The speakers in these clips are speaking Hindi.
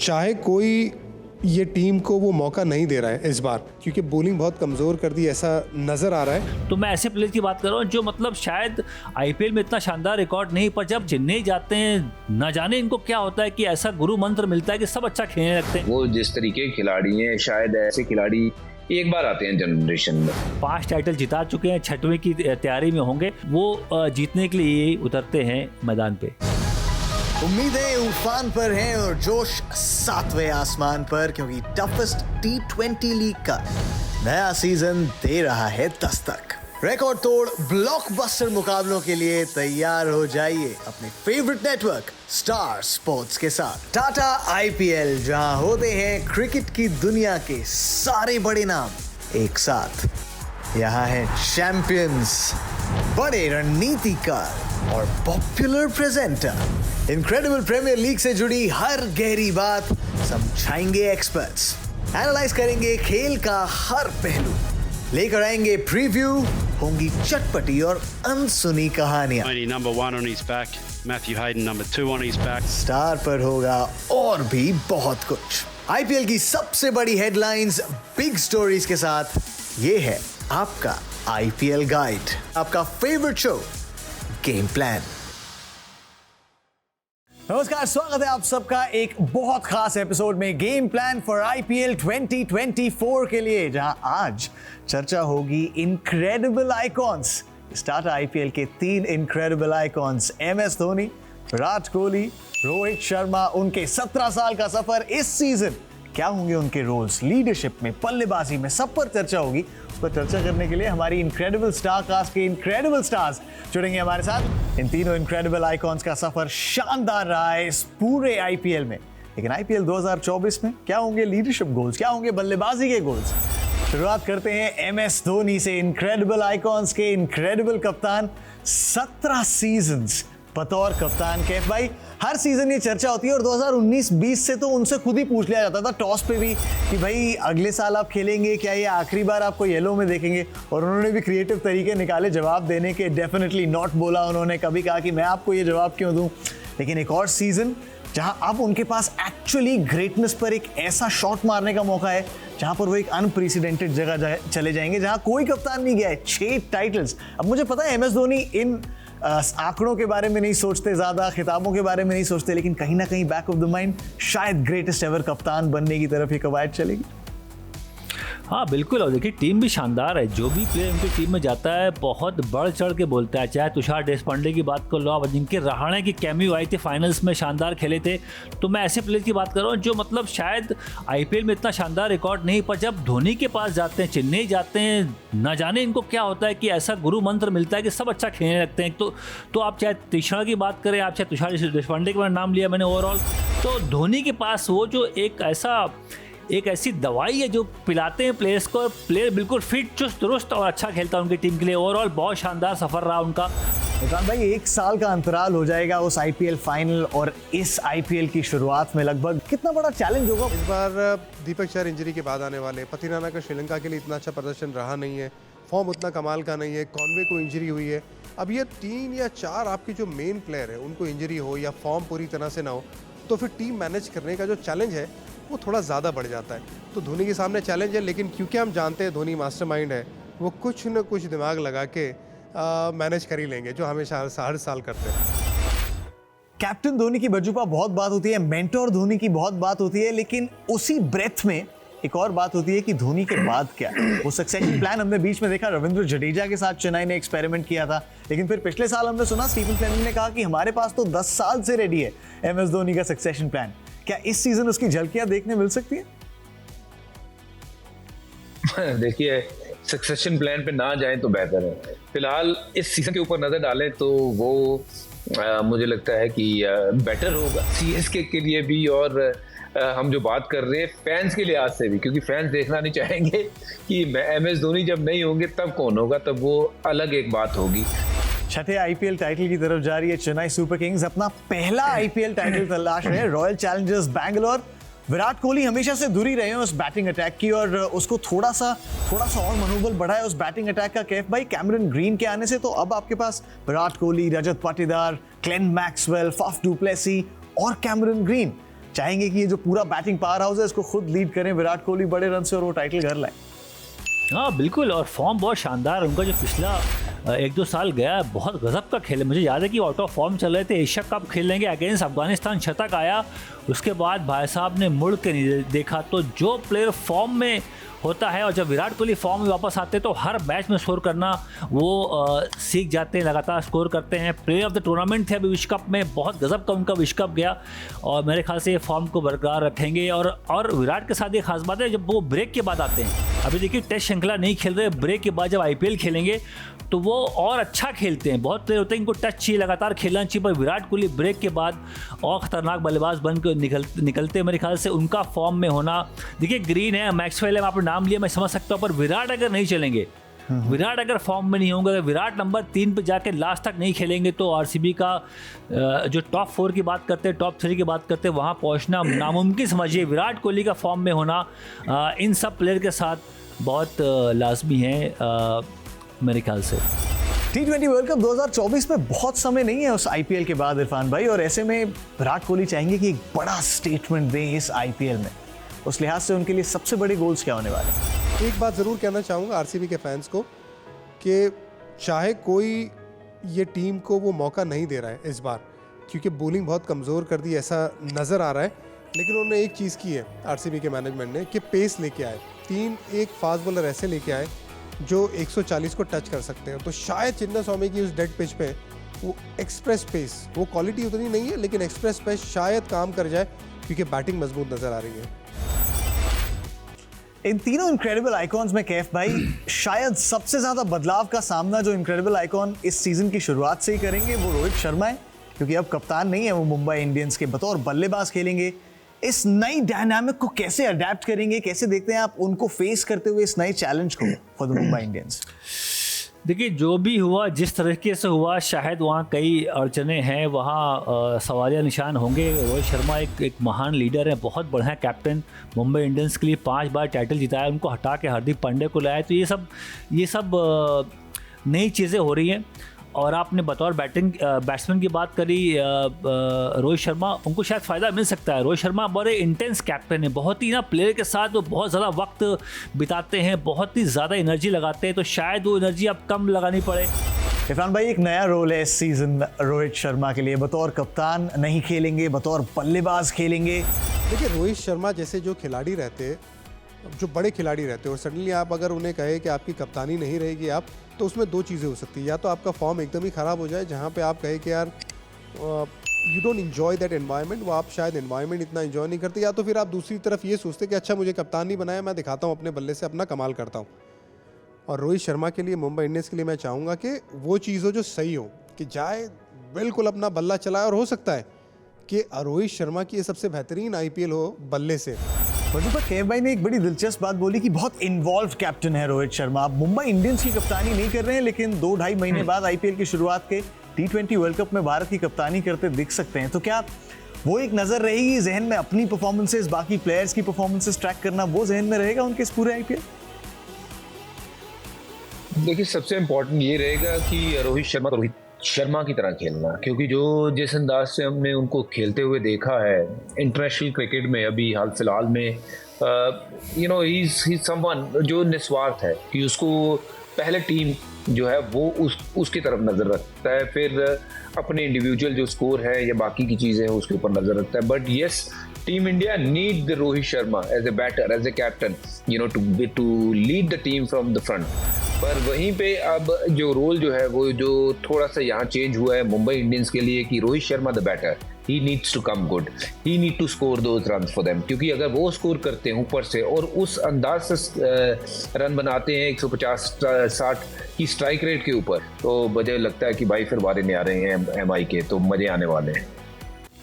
चाहे कोई ये टीम को वो मौका नहीं दे रहा है इस बार, क्योंकि बॉलिंग बहुत कमज़ोर कर दी ऐसा नज़र आ रहा है। तो मैं ऐसे प्लेयर की बात कर रहा हूँ जो मतलब शायद आईपीएल में इतना शानदार रिकॉर्ड नहीं, पर जब चेन्नई जाते हैं न जाने इनको क्या होता है कि ऐसा गुरु मंत्र मिलता है कि सब अच्छा खेलने लगते हैं। वो जिस तरीके के खिलाड़ी हैं, शायद ऐसे खिलाड़ी एक बार आते हैं जनरेशन में। 5 टाइटल जिता चुके हैं, 6वें की तैयारी में होंगे, वो जीतने के लिए उतरते हैं मैदान पे। उम्मीदें उफान पर हैं और जोश 7वें आसमान पर, क्योंकि टफेस्ट T20 लीग का नया सीजन दे रहा है दस्तक। रिकॉर्ड तोड़ ब्लॉकबस्टर मुकाबलों के लिए तैयार हो जाइए अपने फेवरेट नेटवर्क स्टार स्पोर्ट्स के साथ। टाटा आईपीएल, जहां होते हैं क्रिकेट की दुनिया के सारे बड़े नाम एक साथ। यहाँ है चैंपियंस, बड़े रणनीतिकार और popular presenter. Incredible premier league से जुड़ी हर गहरी बात समझाएंगे एक्सपर्ट्स, एनालाइज करेंगे खेल का हर पहलू, लेकर आएंगे प्रीव्यू, होंगी चटपटी और अनसुनी कहानियां। Number 1 on his back, Matthew Hayden number 2 on his back. Star पर होगा और भी बहुत कुछ। आईपीएल की सबसे बड़ी हेडलाइंस, बिग स्टोरीज के साथ ये है आपका आईपीएल गाइड, आपका फेवरेट शो गेम प्लान। नमस्कार, स्वागत है आप सबका एक बहुत खास एपिसोड में गेम प्लान फॉर आईपीएल 2024 के लिए, जहां आज चर्चा होगी इनक्रेडिबल आइकॉन्स। स्टार्ट आईपीएल के 3 incredible icons, MS Dhoni, Virat Kohli, Rohit Sharma. उनके 17 साल का सफर, इस सीजन क्या होंगे उनके रोल्स, लीडरशिप में, बल्लेबाजी में, सब पर चर्चा होगी। पर चर्चा करने के लिए हमारी इनक्रेडिबल स्टार कास्ट के इनक्रेडिबल स्टार्स जुड़ेंगे हमारे साथ। इन तीनों इनक्रेडिबल आइकॉन्स का सफर शानदार रहा है इस पूरे आईपीएल में, लेकिन आईपीएल 2024 में क्या होंगे लीडरशिप गोल्स, क्या होंगे बल्लेबाजी के गोल्स। शुरुआत करते हैं एमएस धोनी से, इनक्रेडिबल आइकॉन्स के इनक्रेडिबल कप्तान। 17 सीजन्स बतौर कप्तान। कैफ भाई, हर सीजन ये चर्चा होती है और 2019-20 से तो उनसे खुद ही पूछ लिया जाता था टॉस पे भी कि भाई अगले साल आप खेलेंगे क्या, ये आखिरी बार आपको येलो में देखेंगे। और उन्होंने भी क्रिएटिव तरीके निकाले जवाब देने के, डेफिनेटली नॉट बोला उन्होंने, कभी कहा कि मैं आपको ये जवाब क्यों दूं। लेकिन एक और सीजन जहां अब उनके पास एक्चुअली ग्रेटनेस पर एक ऐसा शॉट मारने का मौका है जहां पर वो एक अनप्रेसिडेंटेड जगह चले जाएंगे जहां कोई कप्तान नहीं गया है। 6 टाइटल्स। अब मुझे पता है एमएस धोनी इन आंकड़ों के बारे में नहीं सोचते, ज्यादा खिताबों के बारे में नहीं सोचते, लेकिन कहीं ना कहीं बैक ऑफ द माइंड शायद ग्रेटेस्ट एवर कप्तान बनने की तरफ ये कवायद चलेगी। हाँ बिल्कुल, और देखिए टीम भी शानदार है। जो भी प्लेयर उनकी टीम में जाता है बहुत बढ़ चढ़ के बोलता है। चाहे तुषार देशपांडे की बात कर लो, अजिंक्य रहाणे की कैमियो आई थी, फाइनल्स में शानदार खेले थे। तो मैं ऐसे प्लेयर की बात कर रहा हूँ जो मतलब शायद आईपीएल में इतना शानदार रिकॉर्ड नहीं, पर जब धोनी के पास जाते हैं, चेन्नई जाते हैं, न जाने इनको क्या होता है कि ऐसा गुरु मंत्र मिलता है कि सब अच्छा खेलने लगते हैं। तो आप चाहे तीक्ष्णा की बात करें, आप चाहे तुषार देशपांडे का नाम लिया मैंने ओवरऑल, तो धोनी के पास वो जो एक ऐसी दवाई है जो पिलाते हैं प्लेयर्स को, प्लेयर बिल्कुल फिट, चुस्त दुरुस्त और अच्छा खेलता है उनकी टीम के लिए। ओवरऑल बहुत शानदार सफर रहा उनका। निशान भाई, 1 साल का अंतराल हो जाएगा उस आईपीएल फाइनल और इस आईपीएल की शुरुआत में। लगभग कितना बड़ा चैलेंज होगा इस बार? दीपक चहर इंजरी के बाद आने वाले, पथिराना का श्रीलंका के लिए इतना अच्छा प्रदर्शन रहा नहीं है, फॉर्म उतना कमाल का नहीं है, कॉनवे को इंजरी हुई है। अब ये 3 या 4 आपके जो मेन प्लेयर है उनको इंजरी हो या फॉर्म पूरी तरह से ना हो, तो फिर टीम मैनेज करने का जो चैलेंज है वो थोड़ा ज़्यादा बढ़ जाता है। तो धोनी के सामने चैलेंज है, लेकिन क्योंकि हम जानते हैं धोनी मास्टरमाइंड है, वो कुछ न कुछ दिमाग लगा के मैनेज कर ही लेंगे, जो हमेशा हर साल करते हैं। कैप्टन धोनी की बजुपा बहुत बात होती है, मेंटोर धोनी की बहुत बात होती है, लेकिन उसी ब्रेथ में एक और बात होती है कि धोनी के बाद क्या। वो सक्सेशन प्लान हमने बीच में देखा, रविंद्र जडेजा के साथ चेन्नई ने एक्सपेरिमेंट किया था, लेकिन फिर पिछले साल हमने सुना स्टीफन फ्लेमिंग ने कहा कि हमारे पास तो 10 साल से रेडी है एमएस धोनी का सक्सेशन प्लान। क्या इस सीजन उसकी झलकियां देखने मिल सकती है? देखिए, सक्सेशन प्लान पे ना जाएं तो बेहतर है। फिलहाल इस सीजन के ऊपर नजर डालें तो वो मुझे लगता है कि बेटर होगा सीएसके के लिए भी, और हम जो बात कर रहे हैं फैंस के लिहाज से भी, क्योंकि फैंस देखना नहीं चाहेंगे कि एमएस धोनी जब नहीं होंगे तब कौन होगा, तब वो अलग एक बात होगी। 6ठे आईपीएल टाइटल की तरफ जा रही है चेन्नई सुपर किंग्स, अपना पहला आईपीएल टाइटल तलाश रहे हैं रॉयल चैलेंजर्स बैंगलोर। विराट कोहली हमेशा से दूरी रहे हैं उस बैटिंग अटैक की, और उसको थोड़ा सा और मनोबल बढ़ा है उस बैटिंग अटैक का। कैफ भाई, कैमरन ग्रीन के आने से तो अब आपके पास Virat Kohli, Rajat Patidar, Glenn Maxwell, Faf du Plessis और कैमरन ग्रीन, चाहेंगे कि ये जो पूरा बैटिंग पावर हाउस है इसको खुद लीड करें विराट कोहली बड़े रन से और वो टाइटल घर लाए। हाँ बिल्कुल, और फॉर्म बहुत शानदार उनका, जो पिछला 1-2 साल गया है बहुत गजब का खेले। मुझे याद है कि आउट ऑफ फॉर्म चल रहे थे, एशिया कप खेलेंगे अगेंस्ट अफगानिस्तान, शतक आया, उसके बाद भाई साहब ने मुड़ के नहीं देखा। तो जो प्लेयर फॉर्म में होता है और जब विराट कोहली फॉर्म में वापस आते हैं तो हर मैच में स्कोर करना वो सीख जाते हैं, लगातार स्कोर करते हैं। प्लेयर ऑफ द टूर्नामेंट थे अभी विश्व कप में, बहुत गजब का उनका विश्व कप गया और मेरे ख्याल से ये फॉर्म को बरकरार रखेंगे। और विराट के साथ ये खास बात है जब वो ब्रेक के बाद आते हैं, अभी देखिए टेस्ट श्रृंखला नहीं खेल रहे, ब्रेक के बाद जब IPL खेलेंगे तो वो और अच्छा खेलते हैं। बहुत प्लेयर होते हैं इनको टच चाहिए, लगातार खेलना चाहिए, पर विराट कोहली ब्रेक के बाद और ख़तरनाक बल्लेबाज बन के निकलते हैं। मेरे ख्याल से उनका फॉर्म में होना, देखिए ग्रीन है, मैक्सवेल है, आपने नाम लिया, मैं समझ सकता हूँ, पर विराट अगर नहीं चलेंगे, विराट अगर फॉर्म में नहीं होंगे, अगर विराट नंबर 3 पे जाके लास्ट तक नहीं खेलेंगे तो RCB का जो टॉप 4 की बात करते हैं, टॉप 3 की बात करते हैं, वहाँ पहुँचना नामुमकिन समझिए। विराट कोहली का फॉर्म में होना इन सब प्लेयर के साथ बहुत लाजमी है मेरे ख्याल से। T20 वर्ल्ड कप 2024 में बहुत समय नहीं है उस IPL के बाद इरफान भाई, और ऐसे में विराट कोहली चाहेंगे कि एक बड़ा स्टेटमेंट दें इस IPL में। उस लिहाज से उनके लिए सबसे बड़े गोल्स क्या होने वाले हैं? एक बात ज़रूर कहना चाहूँगा RCB के फैंस को कि चाहे कोई ये टीम को वो मौका नहीं दे रहा है इस बार, क्योंकि बॉलिंग बहुत कमज़ोर कर दी ऐसा नज़र आ रहा है, लेकिन उन्होंने एक चीज़ की है RCB के मैनेजमेंट ने कि पेस लेके आए, 3 फास्ट बॉलर ऐसे लेके आए जो 140 को टच कर सकते हैं। तो शायद चिन्नास्वामी की उस डेड पिच पे वो एक्सप्रेस पेस, वो क्वालिटी उतनी नहीं है लेकिन एक्सप्रेस पेस शायद काम कर जाए, क्योंकि बैटिंग मजबूत नज़र आ रही है। इन तीनों इनक्रेडिबल आइकॉन्स में कैफ भाई शायद सबसे ज्यादा बदलाव का सामना जो इनक्रेडिबल आइकॉन इस सीजन की शुरुआत से ही करेंगे वो रोहित शर्मा है, क्योंकि अब कप्तान नहीं है वो मुंबई इंडियंस के, बतौर बल्लेबाज खेलेंगे। इस नई डायनामिक को कैसे अडेप्ट करेंगे, कैसे देखते हैं आप उनको फेस करते हुए इस नए चैलेंज को फॉर द मुंबई इंडियंस? देखिए जो भी हुआ, जिस तरीके से हुआ, शायद वहाँ कई अड़चने हैं, वहाँ सवालिया निशान होंगे। रोहित शर्मा एक महान लीडर है, बहुत बढ़िया कैप्टन, मुंबई इंडियंस के लिए 5 बार टाइटल जिताया, उनको हटा के हार्दिक पांड्या को लाया। तो ये सब नई चीज़ें हो रही हैं। और आपने बतौर बैट्समैन की बात करी रोहित शर्मा, उनको शायद फ़ायदा मिल सकता है। रोहित शर्मा बड़े इंटेंस कैप्टन है, बहुत ही ना प्लेयर के साथ वो बहुत ज़्यादा वक्त बिताते हैं, बहुत ही ज़्यादा एनर्जी लगाते हैं, तो शायद वो एनर्जी अब कम लगानी पड़े। इरफान भाई एक नया रोल है इस सीजन रोहित शर्मा के लिए, बतौर कप्तान नहीं खेलेंगे, बतौर बल्लेबाज खेलेंगे। देखिए रोहित शर्मा जैसे जो खिलाड़ी रहते, जो बड़े खिलाड़ी रहते हैं, और सडनली आप अगर उन्हें कहे कि आपकी कप्तानी नहीं रहेगी आप, तो उसमें 2 चीज़ें हो सकती है। या तो आपका फॉर्म एकदम ही ख़राब हो जाए, जहाँ पे आप कहे कि यार you don't enjoy that environment, वो आप शायद एनवायरनमेंट इतना इन्जॉय नहीं करते, या तो फिर आप दूसरी तरफ ये सोचते कि अच्छा मुझे कप्तान नहीं बनाया, मैं दिखाता हूँ अपने बल्ले से अपना कमाल करता हूँ। और रोहित शर्मा के लिए, मुंबई इंडियंस के लिए मैं चाहूँगा कि वो चीज़ हो जो सही हो, कि जाए बिल्कुल अपना बल्ला चलाए, और हो सकता है कि रोहित शर्मा की ये सबसे बेहतरीन IPL हो बल्ले से। पर केव भाई ने एक बड़ी दिलचस्प बात बोली कि बहुत इन्वॉल्व कैप्टन है रोहित शर्मा। आप मुंबई इंडियंस की कप्तानी नहीं कर रहे हैं, लेकिन 2-2.5 महीने बाद IPL की शुरुआत के T20 वर्ल्ड कप में भारत की कप्तानी करते दिख सकते हैं। तो क्या वो एक नज़र रहेगी जहन में, अपनी परफॉर्मेंसेस, बाकी प्लेयर्स की परफॉर्मेंसेस ट्रैक करना, वो जहन में रहेगा उनके इस पूरे IPL? देखिए सबसे इम्पोर्टेंट ये रहेगा कि रोहित शर्मा की तरह खेलना, क्योंकि जो जिस अंदाज से हमने उनको खेलते हुए देखा है इंटरनेशनल क्रिकेट में अभी हाल फिलहाल में, you know he is someone जो निस्वार्थ है, कि उसको पहले टीम जो है वो उसकी तरफ नज़र रखता है, फिर अपने इंडिविजुअल जो स्कोर है या बाकी की चीज़ें हैं उसके ऊपर नज़र रखता है। But yes, team India need the Rohit Sharma as a batter, as a captain, you know, to lead the team from the front. पर वहीं पे अब जो रोल जो है वो जो थोड़ा सा यहाँ चेंज हुआ है मुंबई इंडियंस के लिए, कि Rohit Sharma the batter, he needs to come good, he need to score those run for them, क्योंकि अगर वो स्कोर करते हैं ऊपर से और उस अंदाज से रन बनाते हैं 150-60 की स्ट्राइक रेट के ऊपर, तो मुझे लगता है कि भाई फिर वारे नहीं आ रहे हैं MI के, तो मजे आने वाले हैं।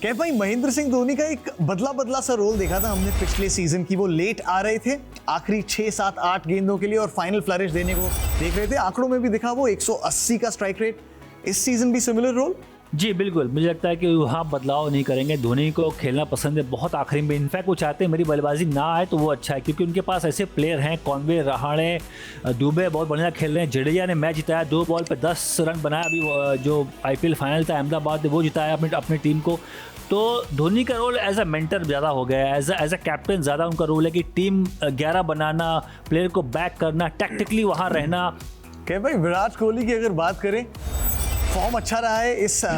कैफ भाई महेंद्र सिंह धोनी का एक बदला सा रोल देखा था हमने पिछले सीजन की, वो लेट आ रहे थे आखिरी 6-7-8 गेंदों के लिए और फाइनल फ्लरिश देने को देख रहे थे, आंकड़ों में भी दिखा वो 180 का स्ट्राइक रेट। इस सीजन भी सिमिलर रोल? जी बिल्कुल, मुझे लगता है कि वहाँ बदलाव नहीं करेंगे। धोनी को खेलना पसंद है बहुत आखिरी में, इनफैक्ट वो चाहते हैं मेरी बल्लेबाजी ना आए तो वो अच्छा है, क्योंकि उनके पास ऐसे प्लेयर हैं, कॉनवे, रहाणे, दुबे बहुत बढ़िया खेल रहे हैं। जडेजा ने मैच जिताया, 2 बॉल पे 10 रन बनाया, अभी जो IPL फाइनल था अहमदाबाद में वो जिताया अपनी टीम को। तो धोनी का रोल एज अ मेंटर ज़्यादा हो गया है, एज अ कैप्टन ज़्यादा उनका रोल है कि टीम 11 बनाना, प्लेयर को बैक करना, टैक्टिकली वहाँ रहना। क्या भाई विराट कोहली की अगर बात करें, फॉर्म अच्छा रहा है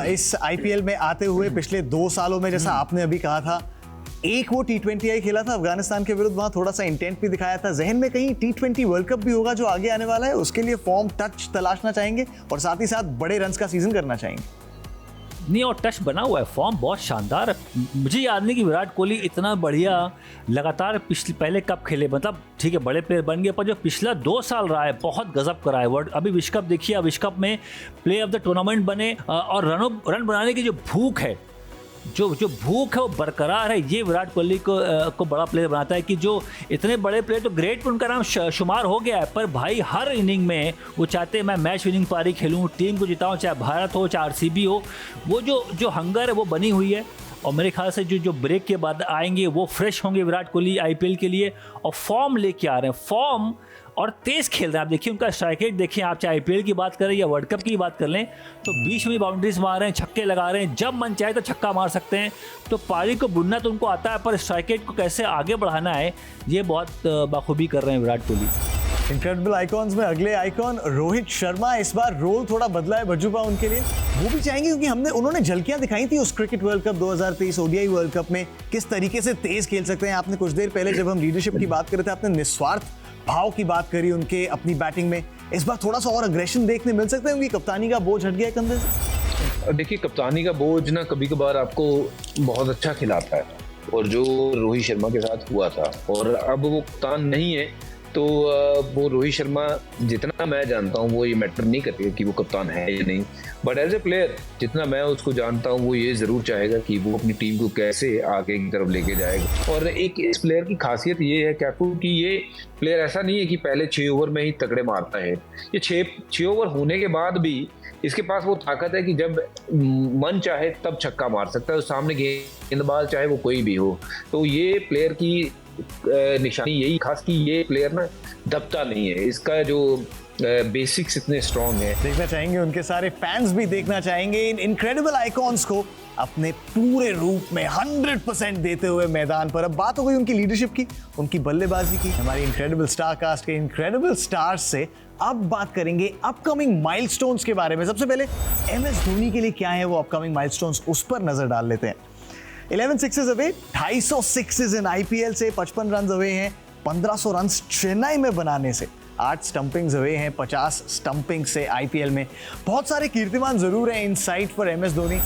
इस आईपीएल में आते हुए पिछले 2 सालों में, जैसा आपने अभी कहा था। एक वो T20 खेला था अफगानिस्तान के विरुद्ध, वहां थोड़ा सा इंटेंट भी दिखाया था। जहन में कहीं T20 वर्ल्ड कप भी होगा जो आगे आने वाला है, उसके लिए फॉर्म टच तलाशना चाहेंगे और साथ ही साथ बड़े रन्स का सीजन करना चाहेंगे। नहीं, और टच बना हुआ है, फॉर्म बहुत शानदार है। मुझे याद नहीं कि विराट कोहली इतना बढ़िया लगातार पहले कप खेले, मतलब ठीक है बड़े प्लेयर बन गए, पर जो पिछला 2 साल रहा है बहुत गजब करा है। वर्ल्ड अभी विश्व कप देखिए, विश्व कप में प्लेयर ऑफ द टूर्नामेंट बने, और रन बनाने की जो भूख है, जो भूख है वो बरकरार है। ये विराट कोहली को बड़ा प्लेयर बनाता है कि जो इतने बड़े प्लेयर, तो ग्रेट उनका नाम शुमार हो गया है, पर भाई हर इनिंग में वो चाहते हैं मैं मैच विनिंग पारी खेलूं, टीम को जिताऊं, चाहे भारत हो चाहे आरसीबी हो। वो जो हंगर है वो बनी हुई है, और मेरे ख्याल से जो ब्रेक के बाद आएंगे वो फ्रेश होंगे विराट कोहली आईपीएल के लिए, और फॉर्म लेके आ रहे हैं, फॉर्म और तेज खेल रहे हैं। आप देखिए उनका स्ट्राइक रेट देखिए, आप चाहे आईपीएल की बात करें या वर्ल्ड कप की बात कर लें, तो बीच में बाउंड्रीज मार रहे हैं, छक्के लगा रहे हैं, जब मन चाहे तो छक्का मार सकते हैं। तो पारी को बुनना तो उनको आता है, पर स्ट्राइक रेट को कैसे आगे बढ़ाना है ये बहुत बाखूबी कर रहे हैं विराट कोहली। इनक्रेडिबल आइकॉन्स में अगले आइकॉन रोहित शर्मा। इस बार रोल थोड़ा बदला है बज्जूबा उनके लिए, वो भी चाहेंगे क्योंकि उन्होंने झलकियां दिखाई थी उस cricket world cup 2023 ODI world cup में, किस तरीके से तेज खेल सकते हैं। आपने कुछ देर पहले जब हम लीडरशिप की बात कर रहे थे, आपने निस्वार्थ भाव की बात करी उनके अपनी बैटिंग में। इस बार थोड़ा सा और अग्रेशन देखने मिल सकता है, उनकी कप्तानी का बोझ हट गया है कंधे से। देखिए कप्तानी का बोझ ना कभी कभार आपको बहुत अच्छा खिलाता है, और जो रोहित शर्मा के साथ हुआ था, और अब वो कप्तान नहीं है, तो वो रोहित शर्मा जितना मैं जानता हूँ वो ये मैटर नहीं करती कि वो कप्तान है या नहीं, बट एज ए प्लेयर जितना मैं उसको जानता हूँ वो ये ज़रूर चाहेगा कि वो अपनी टीम को कैसे आगे की तरफ लेके जाएगा। और एक इस प्लेयर की खासियत ये है कैफू कि ये प्लेयर ऐसा नहीं है कि पहले 6 ओवर में ही तगड़े मारता है, ये 6 ओवर होने के बाद भी इसके पास वो ताकत है कि जब मन चाहे तब छक्का मार सकता है, तो सामने गेंदबाज चाहे वो कोई भी हो। तो ये प्लेयर की निशानी यही खास कि ये प्लेयर ना दबता नहीं है, इसका जो बेसिक्स इतने स्ट्रॉन्ग है। देखना चाहेंगे, उनके सारे फैंस भी देखना चाहेंगे इन इनक्रेडिबल आइकॉन्स को अपने पूरे रूप में 100% देते हुए मैदान पर। अब बात हो गई उनकी लीडरशिप की, उनकी बल्लेबाजी की, हमारी इनक्रेडिबल स्टार कास्ट के इनक्रेडिबल स्टार्स से अब बात करेंगे अपकमिंग माइलस्टोन्स के बारे में। सबसे पहले MS धोनी के लिए क्या है वो अपकमिंग माइलस्टोन्स, उस पर नजर डाल लेते हैं। 11 sixes away, 250 sixes in IPL से, 55 रन अवे हैं 1500 रन चेन्नई में बनाने से, 8 स्टंपिंग्स अवे हैं 50 स्टंपिंग से आईपीएल में। बहुत सारे कीर्तिमान जरूर हैं इन साइट पर MS धोनी,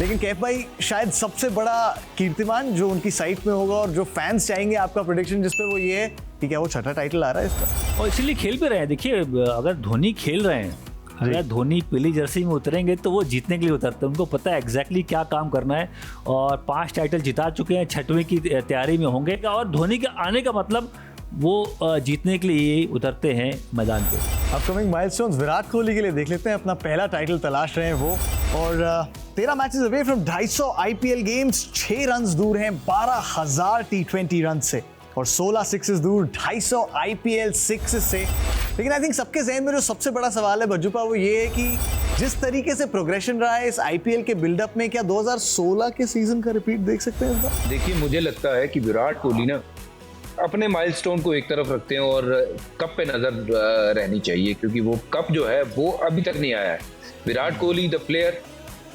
लेकिन कैफ भाई शायद सबसे बड़ा कीर्तिमान जो उनकी साइट में होगा और जो फैंस चाहेंगे आपका प्रेडिक्शन जिस पे, वो ये है कि क्या वो 6ठा टाइटल आ रहा है इस पर, और इसीलिए खेल भी रहे हैं। देखिए अगर धोनी खेल रहे हैं, अगर धोनी पीली जर्सी में उतरेंगे तो वो जीतने के लिए उतरते हैं, उनको पता है एग्जैक्टली क्या काम करना है, और 5 टाइटल जिता चुके हैं, 6वें की तैयारी में होंगे, और धोनी के आने का मतलब वो जीतने के लिए उतरते हैं मैदान पे। अपकमिंग माइलस्टोन्स विराट कोहली के लिए देख लेते हैं, अपना पहला टाइटल तलाश रहे हैं वो, और 13 matches away from 250 IPL games, 6 run दूर हैं 12,000 T20 रन से, और 16 सिक्सेस दूर 250 आईपीएल सिक्सेस से। लेकिन आई थिंक सबके ज़हन में जो सबसे बड़ा सवाल है बज्जूपा, वो ये है कि जिस तरीके से प्रोग्रेशन रहा है इस आईपीएल के बिल्डअप में, क्या 2016 के सीजन का रिपीट देख सकते हैं इस बार? देखिए मुझे लगता है कि विराट कोहली ना अपने माइलस्टोन को एक तरफ रखते हैं और कप पे नजर रहनी चाहिए, क्योंकि वो कप जो है वो अभी तक नहीं आया है। विराट कोहली द प्लेयर,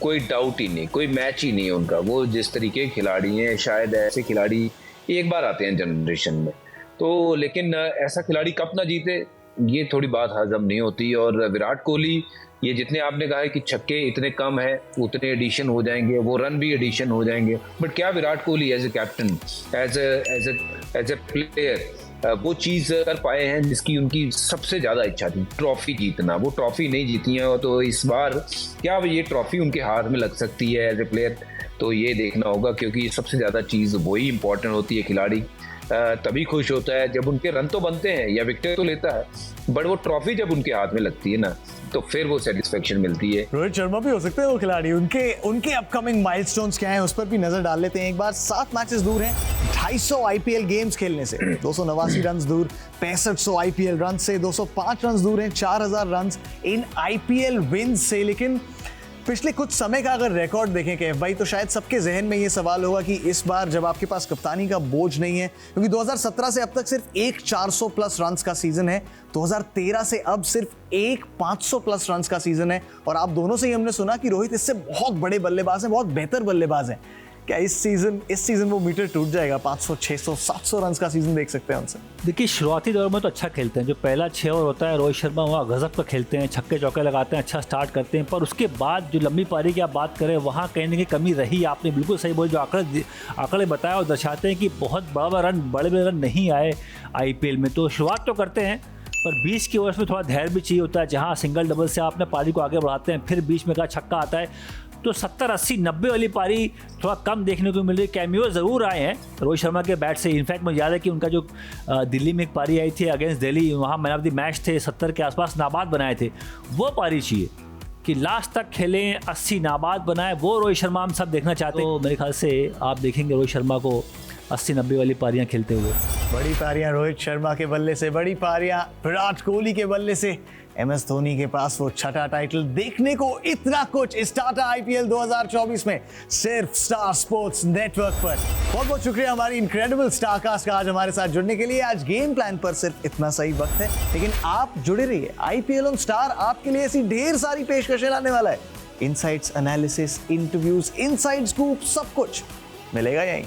कोई डाउट ही नहीं, कोई मैच ही नहीं है उनका। वो जिस तरीके के खिलाड़ी हैं, शायद ऐसे खिलाड़ी एक बार आते हैं जनरेशन में, तो लेकिन ऐसा खिलाड़ी कप ना जीते ये थोड़ी बात हजम नहीं होती। और विराट कोहली, ये जितने आपने कहा है कि छक्के इतने कम है, उतने एडिशन हो जाएंगे, वो रन भी एडिशन हो जाएंगे, बट क्या Virat Kohli as a captain, as a player वो चीज़ कर पाए हैं जिसकी उनकी सबसे ज़्यादा इच्छा थी, ट्रॉफी जीतना। वो ट्रॉफी नहीं जीती है, तो इस बार क्या ये ट्रॉफी उनके हाथ में लग सकती है एज ए प्लेयर, तो ये देखना होगा, क्योंकि सबसे ज़्यादा चीज़ वही इंपॉर्टेंट होती है। खिलाड़ी तभी खुश होता है जब उनके रन तो बनते हैं या विकेट तो लेता है, बट वो ट्रॉफी जब उनके हाथ में लगती है ना, तो फिर वो सेटिस्फेक्शन मिलती है। रोहित शर्मा भी हो सकते हैं वो खिलाड़ी, उनके अपकमिंग माइलस्टोन्स क्या हैं उस पर भी नजर डाल लेते हैं एक बार। 7 मैचेस दूर हैं 250 आईपीएल गेम्स खेलने से, 289 रन दूर 6500 आईपीएल रन से, 205 रन दूर हैं 4000 रन इन आईपीएल विन से। लेकिन पिछले कुछ समय का अगर रिकॉर्ड देखें कैफ भाई, तो शायद सबके जहन में ये सवाल होगा कि इस बार जब आपके पास कप्तानी का बोझ नहीं है, क्योंकि 2017 से अब तक सिर्फ एक 400 प्लस रन्स का सीजन है, 2013 से अब सिर्फ एक 500 प्लस रन्स का सीजन है, और आप दोनों से ही हमने सुना कि रोहित इससे बहुत बड़े बल्लेबाज हैं, बहुत बेहतर बल्लेबाज हैं। क्या इस सीजन वो मीटर टूट जाएगा? 500, 600, 700 रन्स का सीजन देख सकते हैं उनसे? देखिए, शुरुआती दौर में तो अच्छा खेलते हैं, जो पहला 6 ओवर होता है रोहित शर्मा वहाँ गजब का खेलते हैं, छक्के चौके लगाते हैं, अच्छा स्टार्ट करते हैं, पर उसके बाद जो लंबी पारी की आप बात करें वहाँ कहीं ना कहीं कमी रही। आपने बिल्कुल सही बोल, जो आंकड़े बताया और दर्शाते हैं कि बहुत बड़े रन नहीं आए IPL में। तो शुरुआत तो करते हैं, पर 20 के ओवर्स में थोड़ा धैर्य भी चाहिए होता है, जहाँ सिंगल डबल से आपने पारी को आगे बढ़ाते हैं, फिर बीच में का छक्का आता है, तो 70, 80, 90 वाली पारी थोड़ा कम देखने को मिल रही है। कैमियो ज़रूर आए हैं रोहित शर्मा के बैट से। इनफैक्ट मुझे याद है कि उनका जो दिल्ली में एक पारी आई थी अगेंस्ट दिल्ली, वहाँ मैन ऑफ द मैच थे, 70 के आसपास नाबाद बनाए थे। वो पारी चाहिए कि लास्ट तक खेलें, 80 नाबाद बनाए, वो रोहित शर्मा हम सब देखना चाहते हैं। तो मेरे ख्याल से आप देखेंगे रोहित शर्मा को 80-90 वाली पारियां खेलते हुए। बड़ी पारियां रोहित शर्मा के बल्ले से, बड़ी पारियां विराट कोहली के बल्ले से, MS धोनी के पास वो छठा टाइटल। देखने को इतना कुछ इस टाटा IPL 2024 में सिर्फ स्टार स्पोर्ट्स नेटवर्क पर। बहुत बहुत शुक्रिया हमारी इनक्रेडिबल स्टारकास्ट का आज हमारे साथ जुड़ने के लिए। आज गेम प्लान पर सिर्फ इतना सही वक्त है, लेकिन आप जुड़े रहिए। IPL ऑन स्टार आपके लिए ऐसी ढेर सारी पेशकशें लाने वाला है। Insights, analysis, interviews, inside scoop, सब कुछ मिलेगा यहीं।